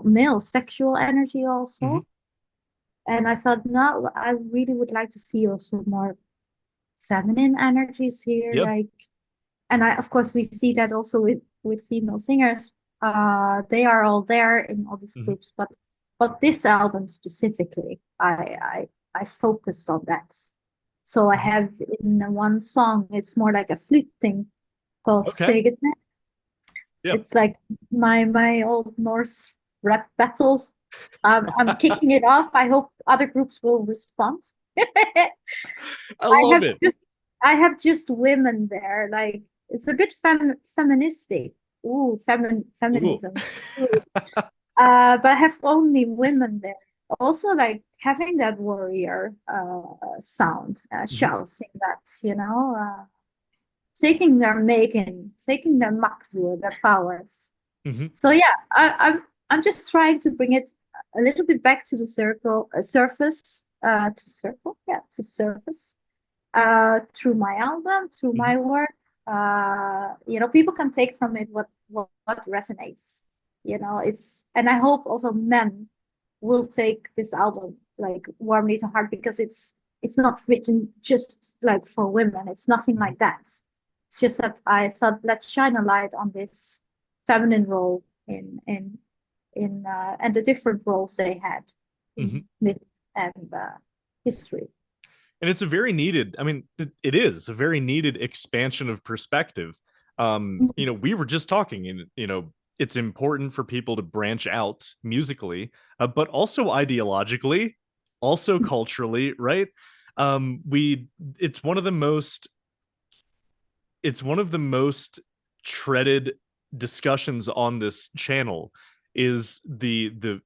male sexual energy Mhm. also. And I thought, no, I really would like to see also more feminine energies here, Yep. like, and I, of course, we see that also with female singers. They are all there in all these Mhm. groups, but this album specifically, I focused on that. So I Mhm. have in one song, it's more like a flute thing called Okay. Segedne. Yep. It's like my old Norse rap battle. I'm kicking it off. I hope other groups will respond. I I love have it. just I have just women there. Like it's a bit feministic. Ooh, Ooh. feminism. Ooh. But I have only women there. Also, like having that warrior sound, Mhm. shouting that, taking their maxur, their powers. Mhm. So yeah, I'm just trying to bring it a little bit back to the surface, through my album, through Mhm. my work. People can take from it what resonates. And I hope also men will take this album like warmly to heart, because it's not written just like for women. It's nothing Mhm. like that. It's just that I thought, let's shine a light on this feminine role and the different roles they had Mhm. in myth and history. And it's a very needed, I mean, it is a very needed expansion of perspective. We were just talking, and it's important for people to branch out musically, but also ideologically, also culturally, right? We it's one of the most it's one of the most treaded discussions on this channel, is the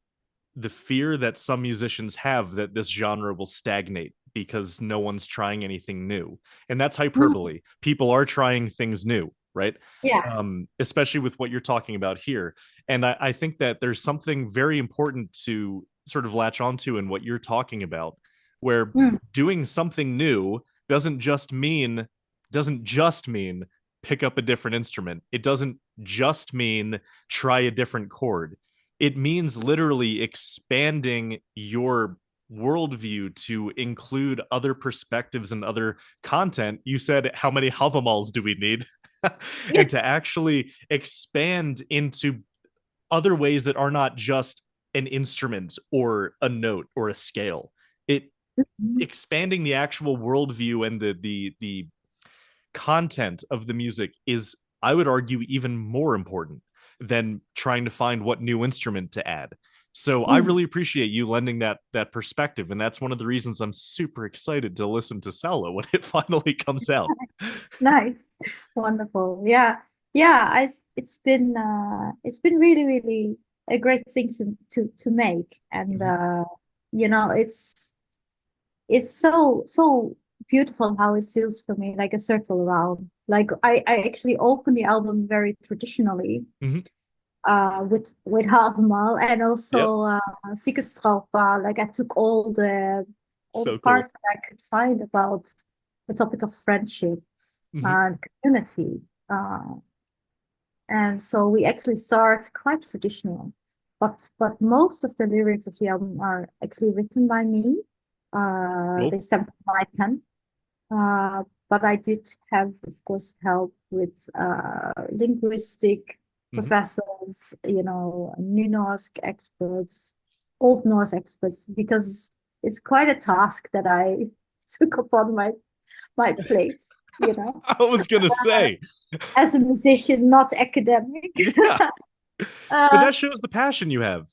fear that some musicians have that this genre will stagnate because no one's trying anything new. And that's Mm, hyperbole. People are trying things new, right? yeah. Especially with what you're talking about here. And I think that there's something very important to sort of latch onto in what you're talking about, where Mm, doing something new doesn't just mean pick up a different instrument. It doesn't just mean try a different chord. It means literally expanding your worldview to include other perspectives and other content. You said, how many Havamals do we need? yeah. And to actually expand into other ways that are not just an instrument or a note or a scale. It Mhm. expanding the actual worldview and the content of the music is, I would argue, even more important than trying to find what new instrument to add. So I Mm. really appreciate you lending that perspective, and that's one of the reasons I'm super excited to listen to Sála when it finally comes out. Nice. Wonderful. Yeah. Yeah, it's been really, really a great thing to make. And Mhm. it's so beautiful how it feels for me, like a circle around. Like I actually open the album very traditionally, Mhm. with Halfmal, and Yep. also Sikkerstrapa. Like I took all the So cool. parts that I could find about the topic of friendship Mhm. and community. Uh, and so we actually start quite traditional, but most of the lyrics of the album are actually written by me. Cool. They stem from my pen. But I did have, of course, help with linguistic Mhm. professors, New Norse experts, Old Norse experts, because it's quite a task that I took upon my plate, I was gonna say, as a musician, not academic. yeah, but uh, that shows the passion you have.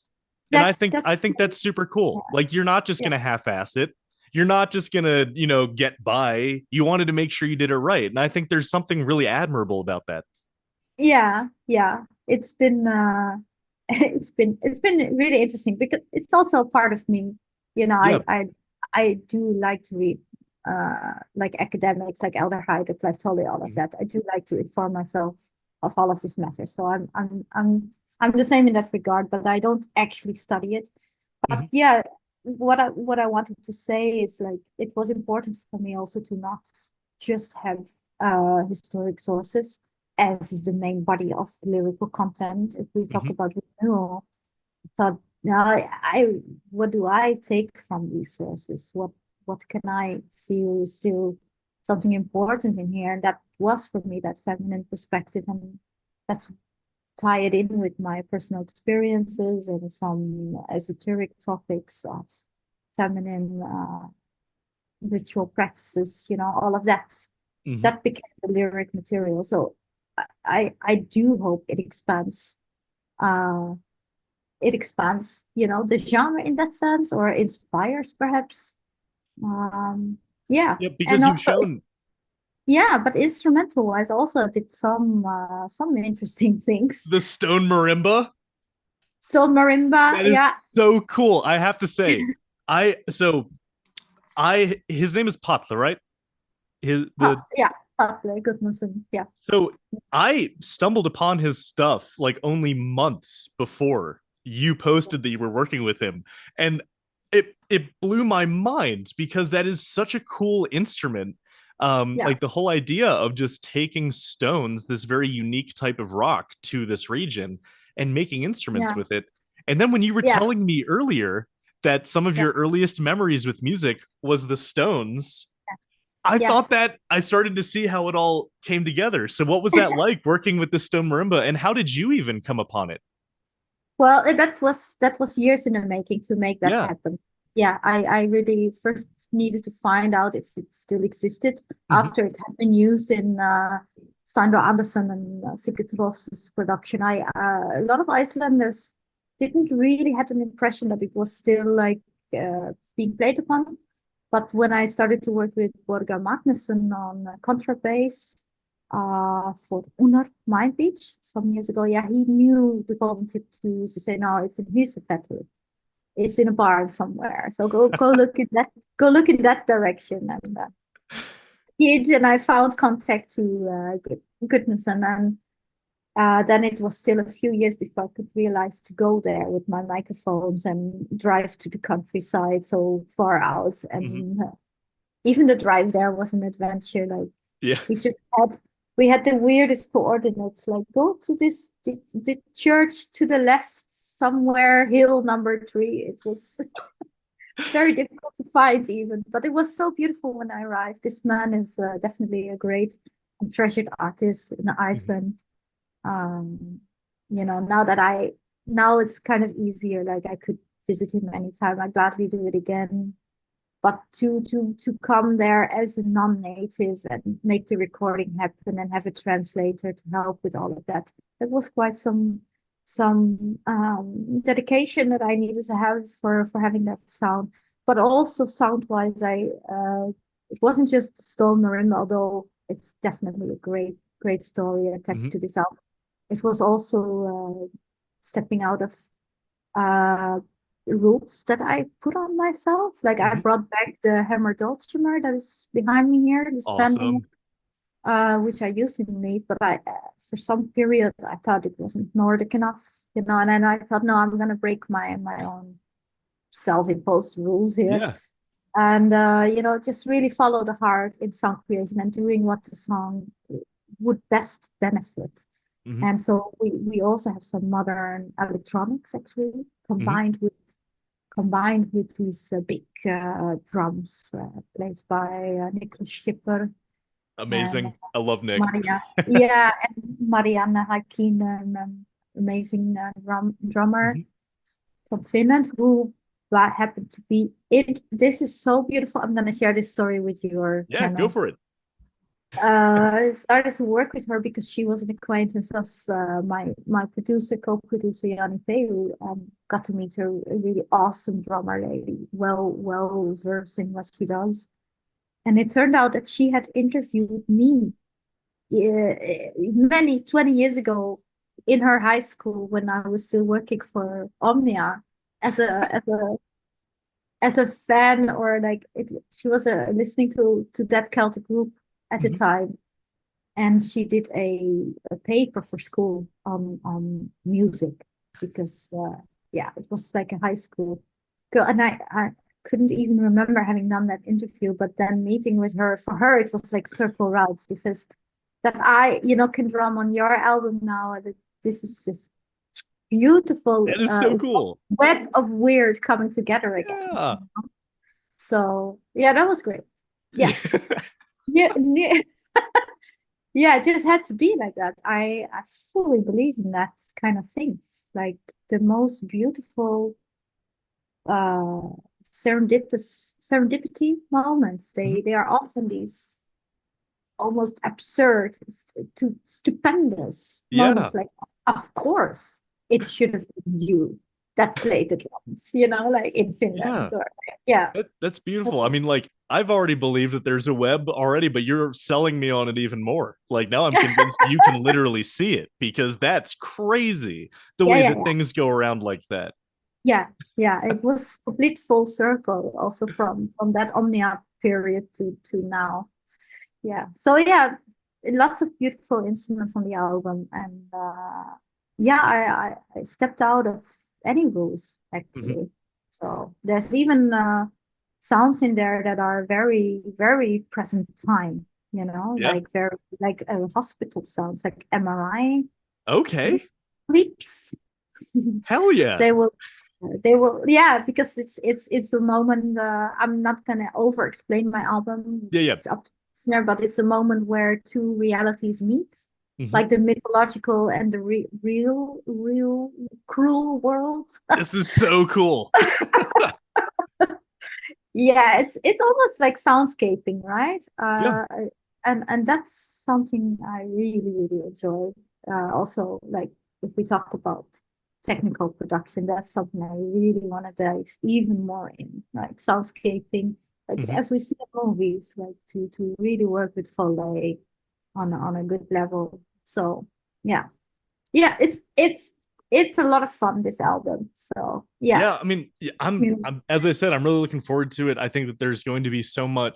And I that's think that's I think that's super yeah, cool. Like, you're not just yeah. gonna half-ass it. You're not just gonna, get by. You wanted to make sure you did it right. And I think there's something really admirable about that. Yeah, yeah. It's been it's been really interesting, because it's also a part of me. You know, I Yeah. I I do like to read like academics like Elder Hyde, Clive Tolley, all of Mhm. that. I do like to inform myself of all of this matter. So I'm the same in that regard, but I don't actually study it. But Mhm. yeah, what I wanted to say is like it was important for me also to not just have historic sources as the main body of lyrical content. If we talk Hmm. about renewal, I thought now what do I take from these sources? What can I feel is still something important in here? And that was for me that feminine perspective, and that's tie it in with my personal experiences and some esoteric topics of feminine ritual practices, all of that. Hmm. That became the lyric material. So I do hope uh it expands, the genre in that sense, or inspires perhaps. Um yeah. Yeah, And because you've also shown yeah, but instrumental wise also did some interesting things. the stone marimba. So marimba, That yeah. is so cool. I have to say, I so I his name is Patla, right? His the Yeah, Atle Gudmundsson. Yeah, So I stumbled upon his stuff like only months before you posted that you were working with him. And it blew my mind because that is such a cool instrument. yeah, Like the whole idea of just taking stones, this very unique type of rock, to this region and making instruments yeah, with it. And then when you were yeah, telling me earlier that some of yeah, your earliest memories with music was the Stones, I thought yes. that I started to see how it all came together. So, what was that like working with the stone marimba, and how did you even come upon it? Well, that was years in the making to make that Yeah. happen. Yeah, I really first needed to find out if it still existed Hmm. after it had been used in Steindor Andersen and Sigrid Ross's production. A lot of Icelanders didn't really had an impression that it was still like being played upon. But when I started to work with Borgar Magnusson on contrabass for Unnar Mind Beach some years ago, yeah, he knew the golden tip to say, no, it's in Husafettu. It's in a barn somewhere. So go look in that direction. And huge, and I found contact to Goodmanson, and then it was still a few years before I could realize to go there with my microphones and drive to the countryside so far out. Hmm. And even the drive there was an adventure. Like Yeah. we just had we had the weirdest coordinates. Like go to the church to the left somewhere, hill number 3. It was very difficult to find even, but it was so beautiful when I arrived. This man is definitely a great and treasured artist in Hmm. Iceland. Um, now it's kind of easier. Like I could visit him anytime. I gladly do it again. But to come there as a non-native and make the recording happen and have a translator to help with all of that, that was quite some dedication that I needed to have for having that sound. But also sound-wise, it wasn't just Stone Marimba, although it's definitely a great story attached Hmm. to this album. It was also stepping out of uh, rules that I put on myself. Like I Hmm. brought back the hammer dulcimer that is behind me here, the standing, Awesome. which I used in Leaf, but for some period I thought it wasn't Nordic enough, and then I thought, no, I'm gonna break my own self-imposed rules here. Yeah. And just really follow the heart in song creation and doing what the song would best benefit. Hmm. And so we also have some modern electronics actually Hmm. combined with these big drums played by Nicholas Schipper and Amazing. I love Nick. Maria. Yeah, and Marianne Hakkinen, an amazing drummer Hmm. from Finland who happened to be in. This is so beautiful. I'm gonna share this story with your Yeah, go channel. for it. I started to work with her because she was an acquaintance of my producer, co-producer Yanni Pei, who got to meet her, a really awesome drummer lady, well versed in what she does. And it turned out that she had interviewed me many 20 years ago in her high school when I was still working for Omnia as a fan, or like she was listening to that Celtic group at the Hmm. time, and she did a paper for school on music because yeah, it was like a high school. girl, and I couldn't even remember having done that interview, but then meeting with her, for her, it was like circle routes. She says that can drum on your album now. That this is just beautiful That is so cool. web of weird coming together again. Yeah. So yeah, that was great. Yeah. Yeah. Yeah, yeah, yeah, it just had to be like that. I fully believe in that kind of things. Like the most beautiful uh serendipity moments. Mhm. They are often these almost absurd to stupendous Yeah. moments. Like, of course it should have been you that played the drums, like in Finland, Yeah. or yeah. That's beautiful. I mean, like, I've already believed that there's a web already, but you're selling me on it even more. Like, now I'm convinced you can literally see it because that's crazy the Yeah, way yeah, that yeah. things go around like that. Yeah, yeah, it was complete full circle also from that Omnia period to now. Yeah. So yeah, lots of beautiful instruments on the album, and yeah, I stepped out of any rules Mhm. actually. So there's even sounds in there that are very, very present time, Yeah. like very like hospital sounds, like MRI Okay. bleeps. Hell yeah. They will yeah, because it's a moment. I'm not gonna over explain my album, Yeah. Yeah. it's up to the listener, but it's a moment where two realities meet, Mhm. like the mythological and the real cruel world. This is so cool. Yeah, it's almost like soundscaping, right? Yeah. And that's something I really, really enjoy. Also, like if we talk about technical production, that's something I really want to dive even more in, like soundscaping, like Mhm. as we see in movies, like to really work with Foley on a good level. So yeah, yeah, it's a lot of fun, this album. So yeah. Yeah, I mean, yeah, I'm as I said, I'm really looking forward to it. I think that there's going to be so many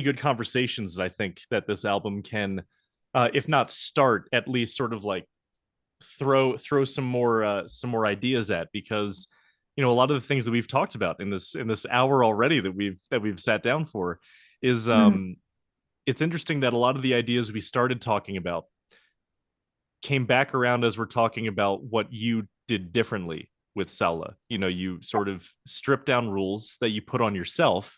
good conversations that I think that this album can, if not start, at least sort of like throw some more ideas at, because a lot of the things that we've talked about in this hour already that we've sat down for is Mhm. it's interesting that a lot of the ideas we started talking about came back around as we're talking about what you did differently with Sála. You sort of stripped down rules that you put on yourself,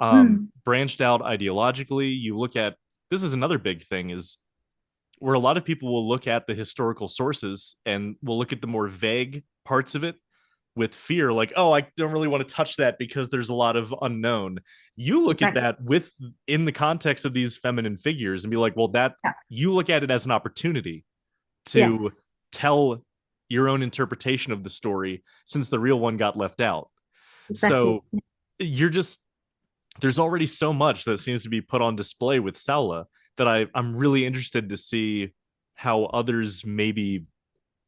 Mm. branched out ideologically. You look at this is another big thing is where a lot of people will look at the historical sources and will look at the more vague parts of it with fear, like, oh, I don't really want to touch that because there's a lot of unknown. You look at Exactly. that with in the context of these feminine figures and be like, well, that Yeah. you look at it as an opportunity to Yes. tell your own interpretation of the story since the real one got left out. Exactly. So you're just there's already so much that seems to be put on display with Sála that I'm really interested to see how others maybe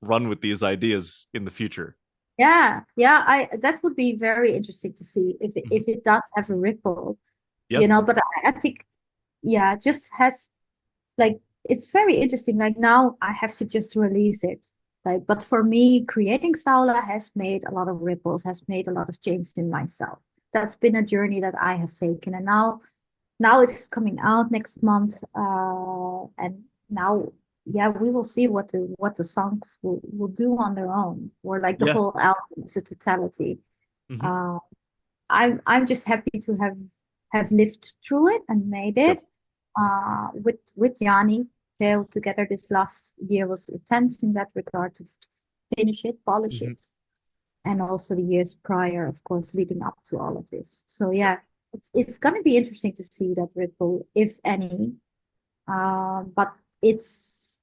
run with these ideas in the future. Yeah, yeah, I that would be very interesting to see Mhm. if it does have a ripple, Yeah. but I think yeah, it just has like it's very interesting. Like now I have to just release it. Like, but for me, creating Saula has made a lot of ripples, has made a lot of change in myself. That's been a journey that I have taken, and now it's coming out next month, and now yeah, we will see what the songs will do on their own, or like the Yeah. whole album as a totality. Hmm. uh I'm just happy to have lived through it and made Yep. it with Yanni. Together this last year was intense in that regard, to finish it, polish Hmm. it, and also the years prior, of course, leading up to all of this. So yeah, it's going to be interesting to see that ripple, if any. But it's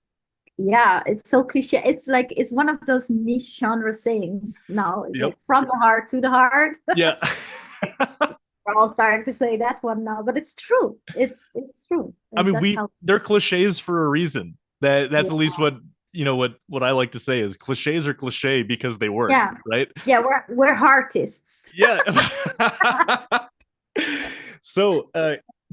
yeah, it's so cliche. It's like it's one of those niche genre sayings now. It's Yep. like from the heart to the heart. Yeah. We're all starting to say that one now, but it's true. It's true. I mean, That's how. they're cliches for a reason. That's Yeah, at least what what I like to say is cliches are cliche because they work, yeah, right? yeah. We're artists. Yeah. So,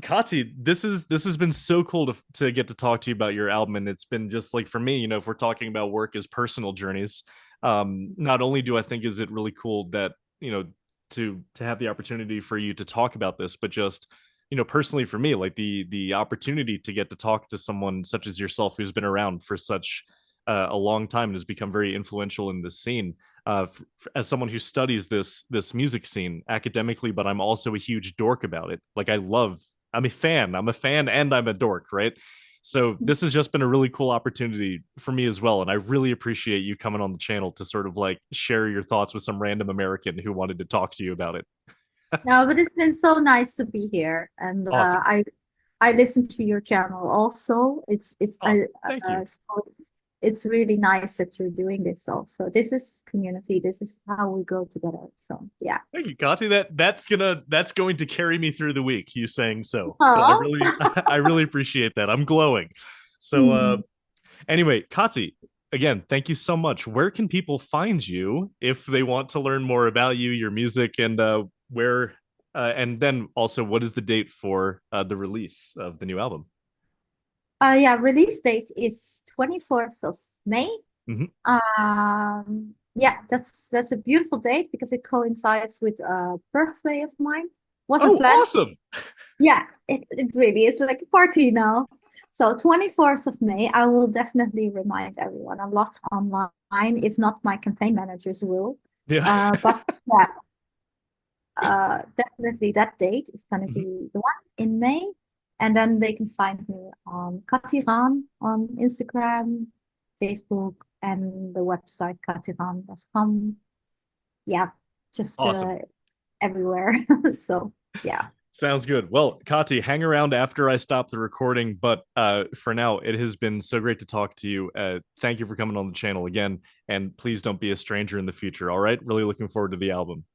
Kati, this has been so cool to get to talk to you about your album, and it's been just like for me, if we're talking about work as personal journeys, Not only do I think is it really cool that, to have the opportunity for you to talk about this, but just, personally for me, like the opportunity to get to talk to someone such as yourself who's been around for such a long time and has become very influential in this scene. As someone who studies this music scene academically, but I'm also a huge dork about it. Like I'm a fan. I'm a fan and I'm a dork, right? So this has just been a really cool opportunity for me as well, and I really appreciate you coming on the channel to sort of like share your thoughts with some random American who wanted to talk to you about it. No, but it's been so nice to be here, and Awesome. I listen to your channel also. It's Oh, thank you. so it's really nice that you're doing this also. This is community. This is how we grow together. So yeah. Thank you, Kati. That's going to carry me through the week. You saying so. So I Aw. really I really appreciate that. I'm glowing. So Hmm. anyway, Kati, again, thank you so much. Where can people find you if they want to learn more about you, your music, and where and then also what is the date for the release of the new album? Yeah, release date is 24th of May. Hmm. Yeah, that's a beautiful date because it coincides with a birthday of mine. Wasn't Oh, planned. awesome. Yeah, it really is like a party now. So 24th of May, I will definitely remind everyone a lot online, if not my campaign managers will. Yeah. But yeah, definitely that date is going to Mhm. be the one in May. And then they can find me on Kati Rán on Instagram, Facebook, and the website katiran.com. Yeah, just Awesome. everywhere. So yeah, Sounds good. Well, Kati, hang around after I stop the recording. But for now, it has been so great to talk to you. Thank you for coming on the channel again. And please don't be a stranger in the future. All right. Really looking forward to the album.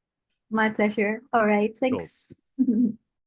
my pleasure. All right, Cool. thanks.